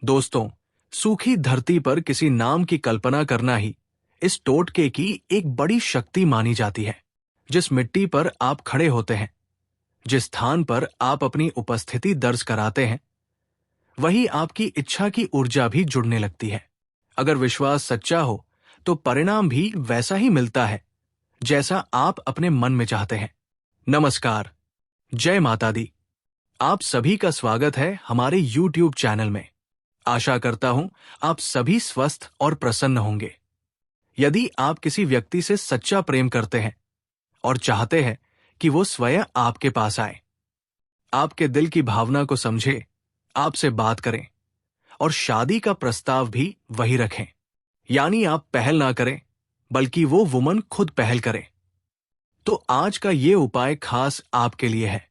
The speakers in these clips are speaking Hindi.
दोस्तों, सूखी धरती पर किसी नाम की कल्पना करना ही इस टोटके की एक बड़ी शक्ति मानी जाती है। जिस मिट्टी पर आप खड़े होते हैं, जिस स्थान पर आप अपनी उपस्थिति दर्ज कराते हैं, वही आपकी इच्छा की ऊर्जा भी जुड़ने लगती है। अगर विश्वास सच्चा हो तो परिणाम भी वैसा ही मिलता है जैसा आप अपने मन में चाहते हैं। नमस्कार, जय माता दी। आप सभी का स्वागत है हमारे YouTube चैनल में। आशा करता हूं आप सभी स्वस्थ और प्रसन्न होंगे। यदि आप किसी व्यक्ति से सच्चा प्रेम करते हैं और चाहते हैं कि वो स्वयं आपके पास आए, आपके दिल की भावना को समझे, आपसे बात करें और शादी का प्रस्ताव भी वही रखें, यानी आप पहल ना करें बल्कि वो वुमन खुद पहल करे, तो आज का ये उपाय खास आपके लिए है।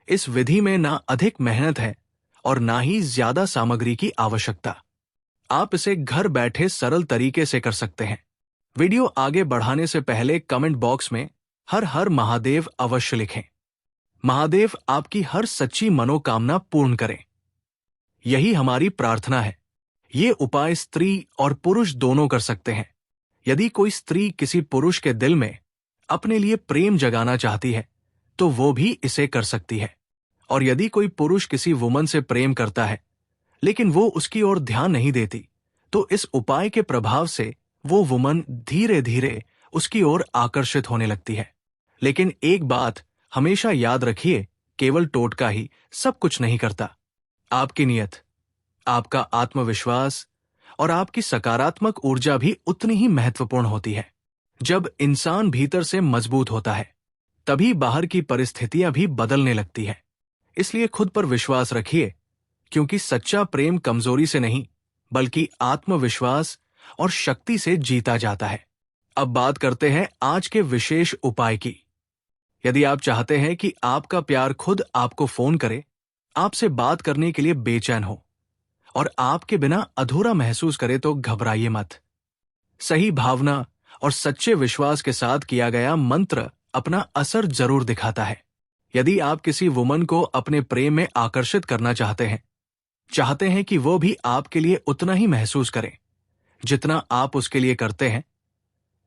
इस विधि में ना अधिक मेहनत है और ना ही ज्यादा सामग्री की आवश्यकता। आप इसे घर बैठे सरल तरीके से कर सकते हैं। वीडियो आगे बढ़ाने से पहले कमेंट बॉक्स में हर हर महादेव अवश्य लिखें। महादेव आपकी हर सच्ची मनोकामना पूर्ण करें, यही हमारी प्रार्थना है। ये उपाय स्त्री और पुरुष दोनों कर सकते हैं। यदि कोई स्त्री किसी पुरुष के दिल में अपने लिए प्रेम जगाना चाहती है तो वो भी इसे कर सकती है। और यदि कोई पुरुष किसी वुमन से प्रेम करता है लेकिन वो उसकी ओर ध्यान नहीं देती, तो इस उपाय के प्रभाव से वो वुमन धीरे धीरे उसकी ओर आकर्षित होने लगती है। लेकिन एक बात हमेशा याद रखिए, केवल टोटका ही सब कुछ नहीं करता। आपकी नियत, आपका आत्मविश्वास और आपकी सकारात्मक ऊर्जा भी उतनी ही महत्वपूर्ण होती है। जब इंसान भीतर से मजबूत होता है तभी बाहर की परिस्थितियां भी बदलने लगती है। इसलिए खुद पर विश्वास रखिए, क्योंकि सच्चा प्रेम कमजोरी से नहीं बल्कि आत्मविश्वास और शक्ति से जीता जाता है। अब बात करते हैं आज के विशेष उपाय की। यदि आप चाहते हैं कि आपका प्यार खुद आपको फोन करे, आपसे बात करने के लिए बेचैन हो और आपके बिना अधूरा महसूस करे, तो घबराइए मत। सही भावना और सच्चे विश्वास के साथ किया गया मंत्र अपना असर जरूर दिखाता है। यदि आप किसी वुमन को अपने प्रेम में आकर्षित करना चाहते हैं कि वो भी आपके लिए उतना ही महसूस करे जितना आप उसके लिए करते हैं,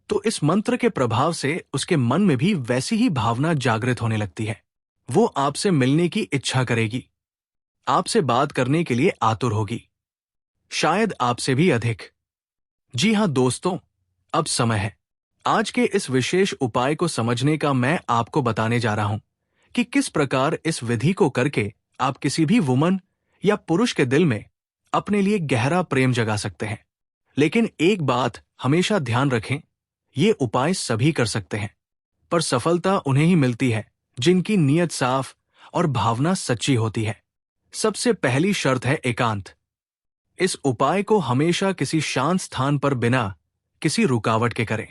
तो इस मंत्र के प्रभाव से उसके मन में भी वैसी ही भावना जागृत होने लगती है। वो आपसे मिलने की इच्छा करेगी, आपसे बात करने के लिए आतुर होगी, शायद आपसे भी अधिक। जी हां दोस्तों, अब समय है आज के इस विशेष उपाय को समझने का। मैं आपको बताने जा रहा हूं कि किस प्रकार इस विधि को करके आप किसी भी वुमन या पुरुष के दिल में अपने लिए गहरा प्रेम जगा सकते हैं। लेकिन एक बात हमेशा ध्यान रखें, ये उपाय सभी कर सकते हैं, पर सफलता उन्हें ही मिलती है जिनकी नीयत साफ और भावना सच्ची होती है। सबसे पहली शर्त है एकांत। इस उपाय को हमेशा किसी शांत स्थान पर बिना किसी रुकावट के करें।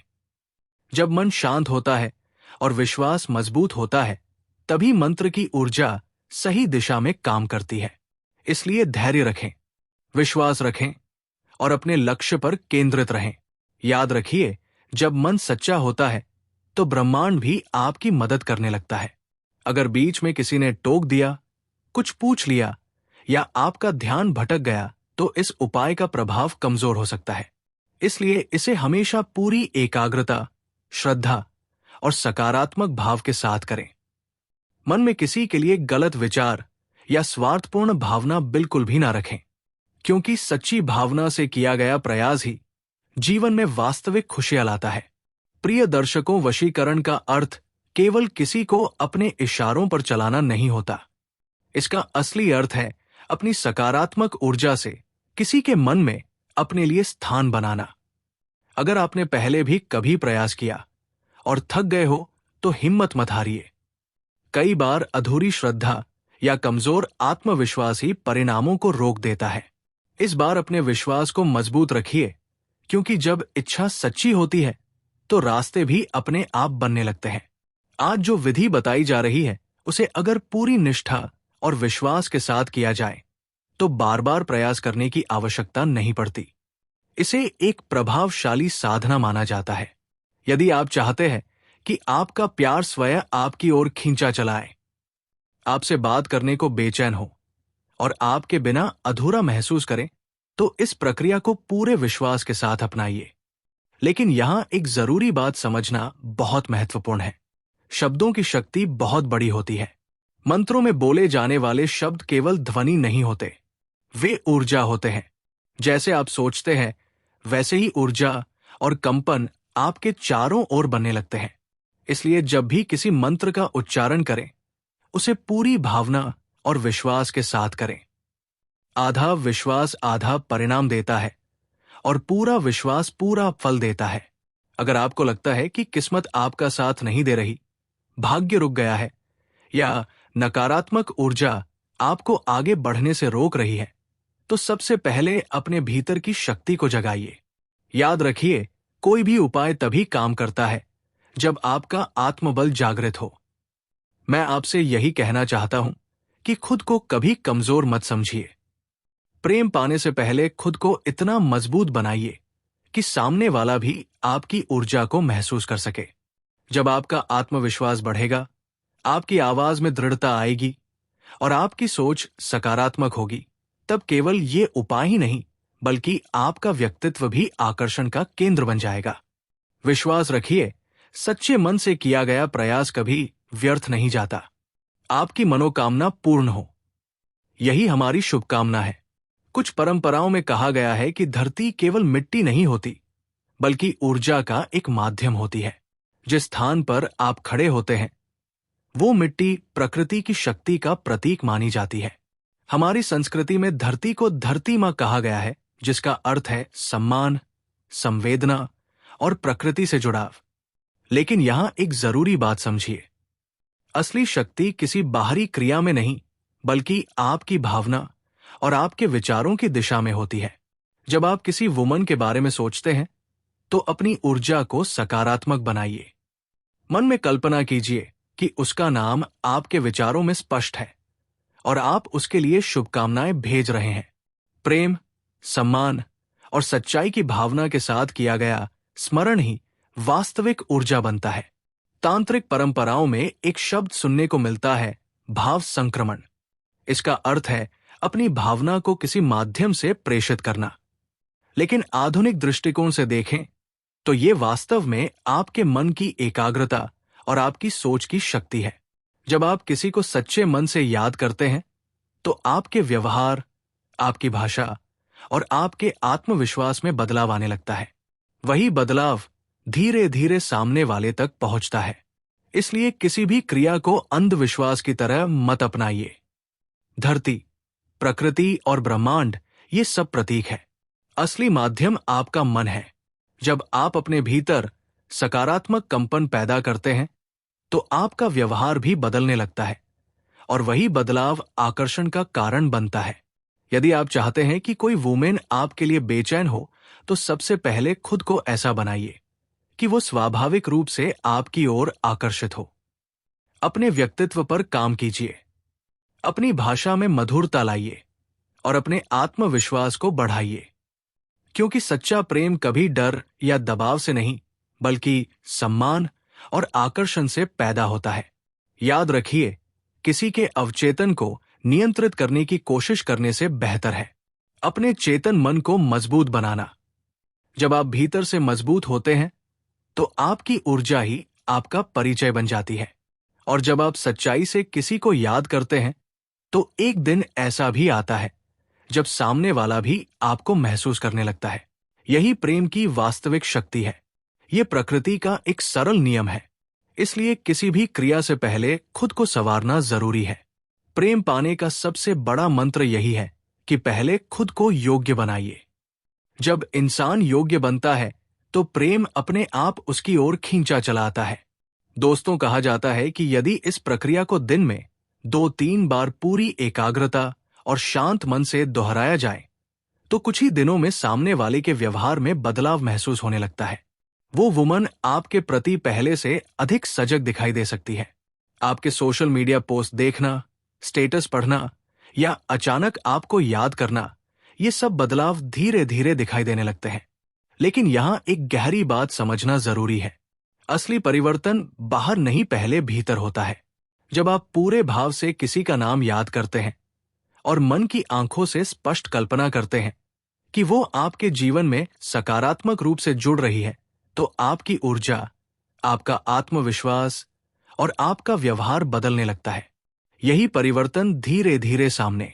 जब मन शांत होता है और विश्वास मजबूत होता है, तभी मंत्र की ऊर्जा सही दिशा में काम करती है। इसलिए धैर्य रखें, विश्वास रखें और अपने लक्ष्य पर केंद्रित रहें। याद रखिए, जब मन सच्चा होता है तो ब्रह्मांड भी आपकी मदद करने लगता है। अगर बीच में किसी ने टोक दिया, कुछ पूछ लिया या आपका ध्यान भटक गया, तो इस उपाय का प्रभाव कमजोर हो सकता है। इसलिए इसे हमेशा पूरी एकाग्रता, श्रद्धा और सकारात्मक भाव के साथ करें। मन में किसी के लिए गलत विचार या स्वार्थपूर्ण भावना बिल्कुल भी ना रखें, क्योंकि सच्ची भावना से किया गया प्रयास ही जीवन में वास्तविक खुशियां लाता है। प्रिय दर्शकों, वशीकरण का अर्थ केवल किसी को अपने इशारों पर चलाना नहीं होता। इसका असली अर्थ है अपनी सकारात्मक ऊर्जा से किसी के मन में अपने लिए स्थान बनाना। अगर आपने पहले भी कभी प्रयास किया और थक गए हो, तो हिम्मत मत हारिए। कई बार अधूरी श्रद्धा या कमजोर आत्मविश्वास ही परिणामों को रोक देता है। इस बार अपने विश्वास को मजबूत रखिए, क्योंकि जब इच्छा सच्ची होती है तो रास्ते भी अपने आप बनने लगते हैं। आज जो विधि बताई जा रही है, उसे अगर पूरी निष्ठा और विश्वास के साथ किया जाए तो बार बार प्रयास करने की आवश्यकता नहीं पड़ती। इसे एक प्रभावशाली साधना माना जाता है। यदि आप चाहते हैं कि आपका प्यार स्वयं आपकी ओर खींचा चला आए, आपसे बात करने को बेचैन हो और आपके बिना अधूरा महसूस करें, तो इस प्रक्रिया को पूरे विश्वास के साथ अपनाइए। लेकिन यहां एक जरूरी बात समझना बहुत महत्वपूर्ण है। शब्दों की शक्ति बहुत बड़ी होती है। मंत्रों में बोले जाने वाले शब्द केवल ध्वनि नहीं होते, वे ऊर्जा होते हैं। जैसे आप सोचते हैं वैसे ही ऊर्जा और कंपन आपके चारों ओर बनने लगते हैं। इसलिए जब भी किसी मंत्र का उच्चारण करें, उसे पूरी भावना और विश्वास के साथ करें। आधा विश्वास आधा परिणाम देता है और पूरा विश्वास पूरा फल देता है। अगर आपको लगता है कि किस्मत आपका साथ नहीं दे रही, भाग्य रुक गया है या नकारात्मक ऊर्जा आपको आगे बढ़ने से रोक रही है, तो सबसे पहले अपने भीतर की शक्ति को जगाइए। याद रखिए, कोई भी उपाय तभी काम करता है जब आपका आत्मबल जागृत हो। मैं आपसे यही कहना चाहता हूं कि खुद को कभी कमजोर मत समझिए। प्रेम पाने से पहले खुद को इतना मजबूत बनाइए कि सामने वाला भी आपकी ऊर्जा को महसूस कर सके। जब आपका आत्मविश्वास बढ़ेगा, आपकी आवाज में दृढ़ता आएगी और आपकी सोच सकारात्मक होगी, तब केवल ये उपाय ही नहीं बल्कि आपका व्यक्तित्व भी आकर्षण का केंद्र बन जाएगा। विश्वास रखिए, सच्चे मन से किया गया प्रयास कभी व्यर्थ नहीं जाता। आपकी मनोकामना पूर्ण हो, यही हमारी शुभकामना है। कुछ परंपराओं में कहा गया है कि धरती केवल मिट्टी नहीं होती, बल्कि ऊर्जा का एक माध्यम होती है। जिस स्थान पर आप खड़े होते हैं, वो मिट्टी प्रकृति की शक्ति का प्रतीक मानी जाती है। हमारी संस्कृति में धरती को धरती मां कहा गया है, जिसका अर्थ है सम्मान, संवेदना और प्रकृति से जुड़ाव। लेकिन यहां एक जरूरी बात समझिए, असली शक्ति किसी बाहरी क्रिया में नहीं, बल्कि आपकी भावना और आपके विचारों की दिशा में होती है। जब आप किसी वुमन के बारे में सोचते हैं, तो अपनी ऊर्जा को सकारात्मक बनाइए। मन में कल्पना कीजिए कि उसका नाम आपके विचारों में स्पष्ट है और आप उसके लिए शुभकामनाएं भेज रहे हैं। प्रेम, सम्मान और सच्चाई की भावना के साथ किया गया स्मरण ही वास्तविक ऊर्जा बनता है। तांत्रिक परंपराओं में एक शब्द सुनने को मिलता है, भाव संक्रमण। इसका अर्थ है अपनी भावना को किसी माध्यम से प्रेषित करना। लेकिन आधुनिक दृष्टिकोण से देखें तो ये वास्तव में आपके मन की एकाग्रता और आपकी सोच की शक्ति है। जब आप किसी को सच्चे मन से याद करते हैं, तो आपके व्यवहार, आपकी भाषा और आपके आत्मविश्वास में बदलाव आने लगता है। वही बदलाव धीरे धीरे सामने वाले तक पहुंचता है। इसलिए किसी भी क्रिया को अंधविश्वास की तरह मत अपनाइए। धरती, प्रकृति और ब्रह्मांड ये सब प्रतीक है। असली माध्यम आपका मन है। जब आप अपने भीतर सकारात्मक कंपन पैदा करते हैं, तो आपका व्यवहार भी बदलने लगता है और वही बदलाव आकर्षण का कारण बनता है। यदि आप चाहते हैं कि कोई वुमेन आपके लिए बेचैन हो, तो सबसे पहले खुद को ऐसा बनाइए कि वो स्वाभाविक रूप से आपकी ओर आकर्षित हो। अपने व्यक्तित्व पर काम कीजिए, अपनी भाषा में मधुरता लाइए और अपने आत्मविश्वास को बढ़ाइए, क्योंकि सच्चा प्रेम कभी डर या दबाव से नहीं, बल्कि सम्मान और आकर्षण से पैदा होता है। याद रखिए, किसी के अवचेतन को नियंत्रित करने की कोशिश करने से बेहतर है अपने चेतन मन को मजबूत बनाना। जब आप भीतर से मजबूत होते हैं, तो आपकी ऊर्जा ही आपका परिचय बन जाती है। और जब आप सच्चाई से किसी को याद करते हैं, तो एक दिन ऐसा भी आता है जब सामने वाला भी आपको महसूस करने लगता है। यही प्रेम की वास्तविक शक्ति है। यह प्रकृति का एक सरल नियम है। इसलिए किसी भी क्रिया से पहले खुद को संवारना जरूरी है। प्रेम पाने का सबसे बड़ा मंत्र यही है कि पहले खुद को योग्य बनाइए। जब इंसान योग्य बनता है, तो प्रेम अपने आप उसकी ओर खींचा चला आता है। दोस्तों, कहा जाता है कि यदि इस प्रक्रिया को दिन में 2-3 बार पूरी एकाग्रता और शांत मन से दोहराया जाए, तो कुछ ही दिनों में सामने वाले के व्यवहार में बदलाव महसूस होने लगता है। वो वुमन आपके प्रति पहले से अधिक सजग दिखाई दे सकती है। आपके सोशल मीडिया पोस्ट देखना, स्टेटस पढ़ना या अचानक आपको याद करना, ये सब बदलाव धीरे धीरे दिखाई देने लगते हैं। लेकिन यहां एक गहरी बात समझना जरूरी है। असली परिवर्तन बाहर नहीं, पहले भीतर होता है। जब आप पूरे भाव से किसी का नाम याद करते हैं और मन की आंखों से स्पष्ट कल्पना करते हैं कि वो आपके जीवन में सकारात्मक रूप से जुड़ रही है, तो आपकी ऊर्जा, आपका आत्मविश्वास और आपका व्यवहार बदलने लगता है। यही परिवर्तन धीरे धीरे सामने